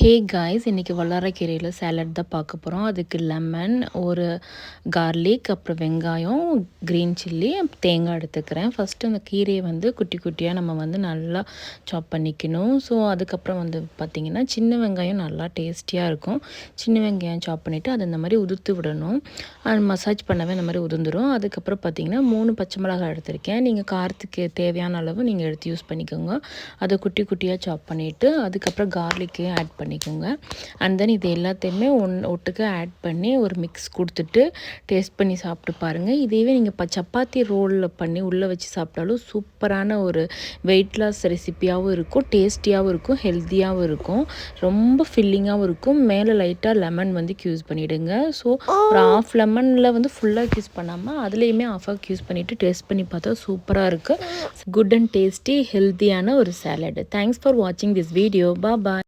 Hey guys, இன்றைக்கி வல்லாரைக்கீரையில் salad தான் பார்க்க போகிறோம். அதுக்கு லெமன், ஒரு கார்லிக், அப்புறம் வெங்காயம், க்ரீன் சில்லி, தேங்காய் எடுத்துக்கிறேன். ஃபஸ்ட்டு அந்த கீரையை குட்டி குட்டியாக நம்ம நல்லா சாப் பண்ணிக்கணும். ஸோ அதுக்கப்புறம் பார்த்திங்கன்னா சின்ன வெங்காயம் நல்லா டேஸ்டியாக இருக்கும். சின்ன வெங்காயம் சாப் பண்ணிவிட்டு அதை இந்த மாதிரி உதுத்து விடணும். அது மசாஜ் பண்ணவே இந்த மாதிரி உதிர்ந்துடும். அதுக்கப்புறம் பார்த்திங்கன்னா 3 பச்சை மிளகாய் எடுத்திருக்கேன். நீங்கள் காரத்துக்கு தேவையான அளவு நீங்கள் எடுத்து யூஸ் பண்ணிக்கோங்க. அதை குட்டி குட்டியாக சாப் பண்ணிவிட்டு அதுக்கப்புறம் கார்லிக்கையும் ஆட் பண்ணிக்கோங்க. அண்ட் தென் இது எல்லாத்தையுமே ஒட்டுக்கு ஆட் பண்ணி ஒரு மிக்ஸ் கொடுத்துட்டு டேஸ்ட் பண்ணி சாப்பிட்டு பாருங்கள். இதையே நீங்கள் சப்பாத்தி ரோலில் பண்ணி உள்ளே வச்சு சாப்பிட்டாலும் சூப்பரான ஒரு வெயிட் லாஸ் ரெசிப்பியாகவும் இருக்கும், டேஸ்டியாகவும் இருக்கும், ஹெல்த்தியாகவும் இருக்கும், ரொம்ப ஃபில்லிங்காகவும் இருக்கும். மேலே லைட்டாக லெமன் யூஸ் பண்ணிவிடுங்க. ஸோ ஒரு ஆஃப் லெமனில் ஃபுல்லாக யூஸ் பண்ணாமல் அதுலேயுமே ஆஃபாக யூஸ் பண்ணிவிட்டு டேஸ்ட் பண்ணி பார்த்தா சூப்பராக இருக்குது. குட் அண்ட் டேஸ்டி ஹெல்த்தியான ஒரு சாலட். தேங்க்ஸ் ஃபார் வாட்சிங் திஸ் வீடியோ. பாய்.